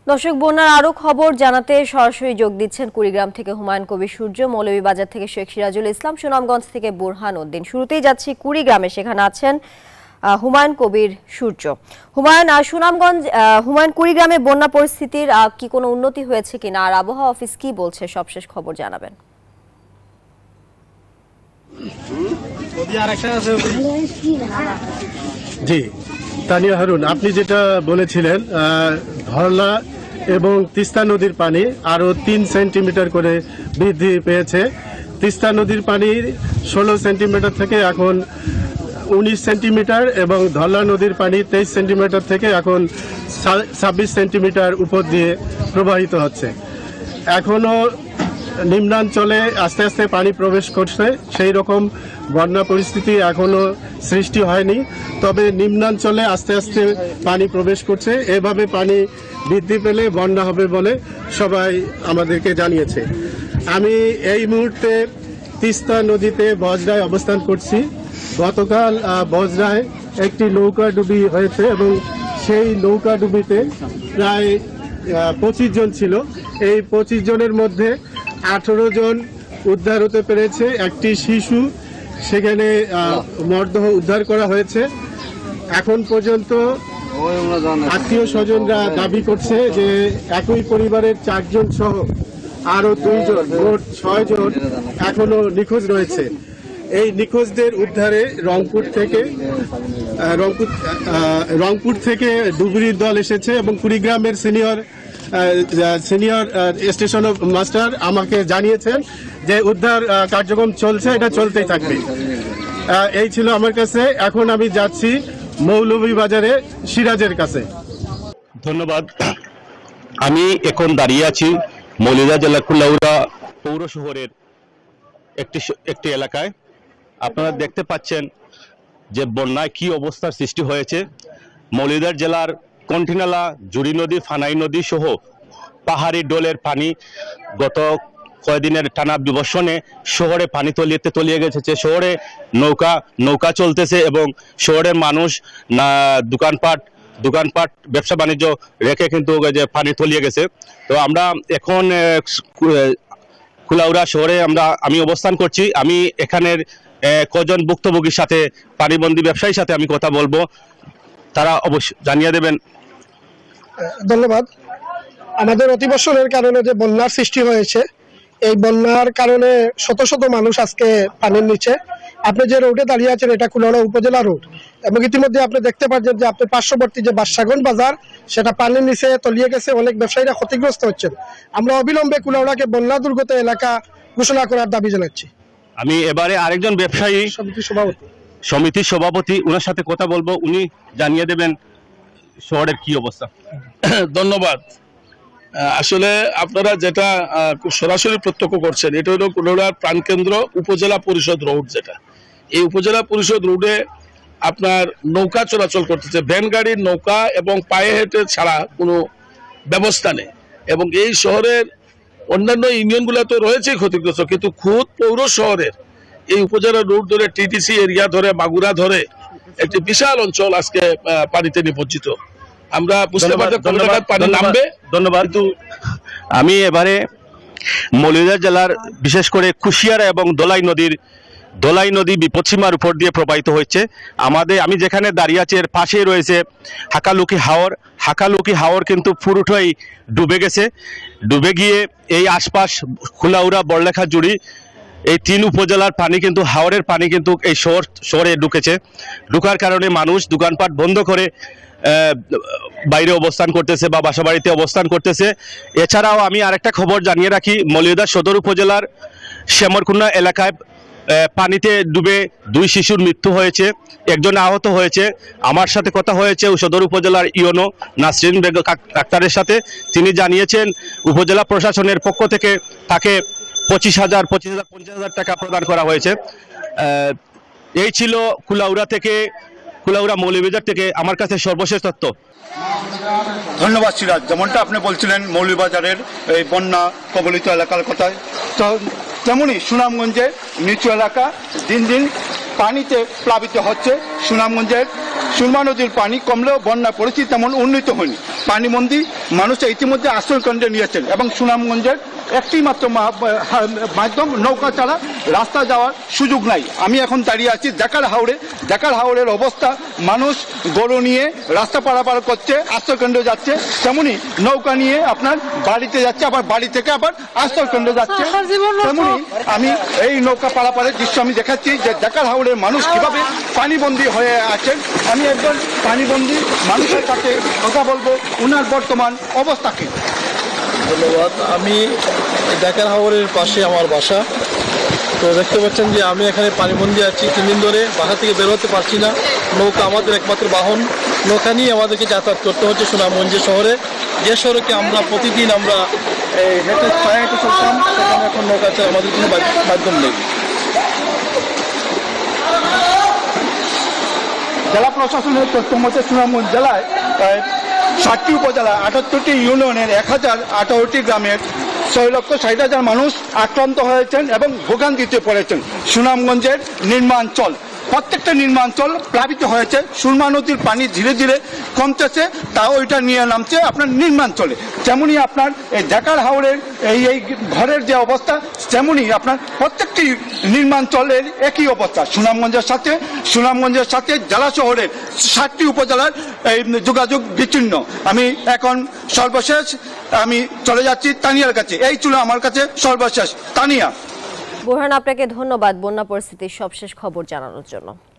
দর্শক বন্যার আরো খবর জানাতে সরাসরি যোগ দিচ্ছেন কুড়িগ্রাম থেকে হুমায়ুন কবির সূর্য, মৌলভীবাজার থেকে শেখ সিরাজুল ইসলাম, সুনামগঞ্জ থেকে বুরহান উদ্দিন। শুরুতেই যাচ্ছি কুড়িগ্রামে, সেখানে আছেন হুমায়ুন কবির সূর্য। হুমায়ুন, কুড়িগ্রামে বন্যা পরিস্থিতির কি কোনো উন্নতি হয়েছে কিনা, আর আবহাওয়া অফিস কি বলছে, সবশেষ খবর জানাবেন। জি তানিয়া হারুন, আপনি যেটা বলেছিলেন, ধরলা এবং তিস্তা নদীর পানি আরও 3 সেন্টিমিটার করে বৃদ্ধি পেয়েছে। তিস্তা নদীর পানি 16 সেন্টিমিটার থেকে এখন 19 সেন্টিমিটার এবং ধরলা নদীর পানি 23 সেন্টিমিটার থেকে এখন 26 সেন্টিমিটার উপর দিয়ে প্রবাহিত হচ্ছে। এখনও নিম্নাঞ্চলে আস্তে আস্তে পানি প্রবেশ করছে, সেই রকম বন্যা পরিস্থিতি এখনও সৃষ্টি হয়নি, তবে নিম্নাঞ্চলে আস্তে আস্তে পানি প্রবেশ করছে। এভাবে পানি বৃদ্ধি পেলে বন্যা হবে বলে সবাই আমাদেরকে জানিয়েছে। আমি এই মুহূর্তে তিস্তা নদীতে বজরায় অবস্থান করছি। গতকাল বজরায় একটি নৌকাডুবি হয়েছে এবং সেই নৌকাডুবিতে প্রায় 25 জন ছিল। এই 25 জনের মধ্যে 18 জন উদ্ধার হতে পেরেছে। একটি শিশু সেখানে মরদেহ উদ্ধার করা হয়েছে। এখন পর্যন্ত আত্মীয় স্বজনরা দাবি করছে যে একই পরিবারের 4 জন সহ আরও 2 জন, মোট 6 জন এখনো নিখোঁজ রয়েছে। এই নিখোঁজদের উদ্ধারে রংপুর থেকে ডুবুরির দল এসেছে এবং কুড়িগ্রামের সিনিয়র স্টেশন মাস্টার আমাকে জানিয়েছেন যে উদ্ধার কার্যক্রম চলছে, এটা চলতেই থাকবে। এই ছিল আমার কাছে। এখন আমি যাচ্ছি মৌলভীবাজারে সিরাজের কাছে। ধন্যবাদ। আমি এখন দাঁড়িয়ে আছি মৌলভীবাজার জেলা কুলাউড়া পৌর শহরের একটি এলাকায়। আপনারা দেখতে পাচ্ছেন যে বন্যায় কি অবস্থার সৃষ্টি হয়েছে। মৌলভীবাজার জেলার কন্টিনালা, জুড়ি নদী, ফানাই নদী সহ পাহাড়ি ডোলের পানি গত কয়েকদিনের টানা বিবর্ষণে শহরে পানি তলিয়ে গেছে। শহরে নৌকা চলতেছে এবং শহরের মানুষ দোকানপাট ব্যবসা বাণিজ্য রেখে কিন্তু যে পানি তলিয়ে গেছে। তো আমরা এখন কুলাউড়া শহরে আমি অবস্থান করছি। আমি এখানের কজন ভুক্তভোগীর সাথে, পানিবন্দী ব্যবসায়ীর সাথে আমি কথা বলবো, তারা অবশ্যই জানিয়ে দেবেন। ধন্যবাদ। আমাদের অতিবর্ষণের কারণে যে বন্যার সৃষ্টি হয়েছে, এই বন্যার কারণে শত শত মানুষ আজকে পানির নিচে। আপনি যে রোডে দাঁড়িয়ে আছেন এটা কুলাউড়া উপজেলা রোড এবং ইতিমধ্যে আপনি দেখতে পাচ্ছেন যে আপনার পার্শ্ববর্তী যে বাদশাগঞ্জ বাজার সেটা পানির নিচে তলিয়ে গেছে। অনেক ব্যবসায়ীরা ক্ষতিগ্রস্ত হচ্ছেন। আমরা অবিলম্বে কুলাউড়াকে বন্যা দুর্গত এলাকা ঘোষণা করার দাবি জানাচ্ছি। আমি এবারে আরেকজন ব্যবসায়ী সমিতির সভাপতি, ওনার সাথে কথা বলবো, উনি জানিয়ে দেবেন শহরের কি অবস্থা। ধন্যবাদ। আসলে আপনারা যেটা সরাসরি প্রত্যক্ষ করছেন, এটা হলো কুলাউড়ার প্রাণকেন্দ্র উপজেলা পরিষদ রোড। যেটা এই উপজেলা পরিষদ রোডে আপনার নৌকা চলাচল করতেছে, ভ্যান গাড়ির, নৌকা এবং পায়ে হেঁটে ছাড়া কোনো ব্যবস্থা নেই। এবং এই শহরের অন্যান্য ইউনিয়নগুলো তো রয়েছেই ক্ষতিগ্রস্ত, কিন্তু খুদ পৌর শহরের এই উপজেলা রোড ধরে, টিটিসি এরিয়া ধরে, মাগুরা ধরে একটি বিশাল অঞ্চল আজকে পানিতে নিমজ্জিত। আমরা বুঝতে পারছি পানি নামবে। ধন্যবাদ। আমি এবারে মৌলভীবাজার জেলার বিশেষ করে কুশিয়ারা এবং দোলাই নদী বিপদসীমার উপর দিয়ে প্রবাহিত হচ্ছে। আমি যেখানে দাঁড়িয়ে আছি এর পাশেই রয়েছে হাকালুকি হাওর কিন্তু পুরোটাই ডুবে গেছে। ডুবে গিয়ে এই আশপাশ কুলাউড়া, বড়লেখা, জুড়ি এই 3 উপজেলার পানি কিন্তু, হাওরের পানি কিন্তু এই শহরে ঢুকার কারণে মানুষ দোকানপাট বন্ধ করে বাইরে অবস্থান করতেছে বা বাসাবাড়িতে অবস্থান করতেছে। এছাড়াও আমি আরেকটা খবর জানিয়ে রাখি, মৌলভীবাজার সদর উপজেলার শ্যামরকুন্না এলাকায় পানিতে ডুবে 2 শিশুর মৃত্যু হয়েছে, একজন আহত হয়েছে। আমার সাথে কথা হয়েছে সদর উপজেলার ইওনো নাসরিন বেগম ডাক্তারের সাথে। তিনি জানিয়েছেন উপজেলা প্রশাসনের পক্ষ থেকে তাকে 25,000 টাকা প্রদান করা হয়েছে। এই ছিল কুলাউড়া মৌলভীবাজার থেকে আমার কাছে সর্বশেষ তথ্য। ধন্যবাদ সিরাজ। যেমনটা আপনি বলছিলেন মৌলভীবাজারের এই বন্যা কবলিত এলাকার কথা, তো তেমনই সুনামগঞ্জের নিচু এলাকা দিন দিন পানিতে প্লাবিত হচ্ছে। সুনামগঞ্জের সুরমা নদীর পানি কমলেও বন্যা পরিস্থিতি তেমন উন্নীত হয়নি। পানিবন্দী মানুষ ইতিমধ্যে আশ্রয় কেন্দ্রে নিয়েছেন এবং সুনামগঞ্জের একটি মাত্র মাধ্যম নৌকা ছাড়া রাস্তা যাওয়ার সুযোগ নাই। আমি এখন দাঁড়িয়ে আছি জাকার হাওড়ের অবস্থা, মানুষ গরু নিয়ে রাস্তা পারাপার করছে, আশ্রয় কেন্দ্রে যাচ্ছে, তেমনি নৌকা নিয়ে আপনার বাড়িতে যাচ্ছে, আবার বাড়ি থেকে আবার আশ্রয় কেন্দ্রে যাচ্ছে। তেমনি আমি এই নৌকা পারাপারের দৃশ্য আমি দেখাচ্ছি যে জাকার হাওড়ের মানুষ কিভাবে পানিবন্দী হয়ে আছেন। আমি একজন পানিবন্দী মানুষের কাছে কথা বলবো, ওনার বর্তমান অবস্থা কি। ধন্যবাদ। আমি জাকার হাওরের পাশে আমার বাসা। তো দেখতে পাচ্ছেন যে আমি এখানে পানিবন্দী আছি 3 দিন ধরে, বাসা থেকে বের হতে পারছি না। নৌকা আমাদের একমাত্র বাহন, নৌকা নিয়ে আমাদেরকে যাতায়াত করতে হচ্ছে সুনামগঞ্জ শহরে, যে সড়কে আমরা প্রতিদিন আমরা হেঁটে চলতাম, সেখানে এখন নৌকা ছাড়া আমাদের কোনো মাধ্যম নেই। জেলা প্রশাসনের তথ্য মতে সুনামগঞ্জ জেলায় 60টি উপজেলা, 78টি ইউনিয়নের 1018টি গ্রামের 6,60,000 মানুষ আক্রান্ত হয়েছেন এবং ভোগান্তিতে পড়েছেন। সুনামগঞ্জের নিম্নাঞ্চল, প্রত্যেকটা নিম্নাঞ্চল প্লাবিত হয়েছে। সুরমা নদীর পানি ধীরে ধীরে কমতেছে, তাও ওইটা নিয়ে নামছে আপনার নিম্নাঞ্চলে। তেমনি আপনার এই জাকার হাওরের এই ঘরের যে অবস্থা, তেমনি আপনার প্রত্যেকটি নিম্নাঞ্চলের একই অবস্থা। সুনামগঞ্জের সাথে জেলা শহরের 60টি উপজেলার এই যোগাযোগ বিচ্ছিন্ন। আমি এখন সর্বশেষ আমি চলে যাচ্ছি তানিয়ার কাছে। এই ছিল আমার কাছে সর্বশেষ। তানিয়া। বুরহান, আপনাকে ধন্যবাদ বন্যা পরিস্থিতির সবশেষ খবর জানানোর জন্য।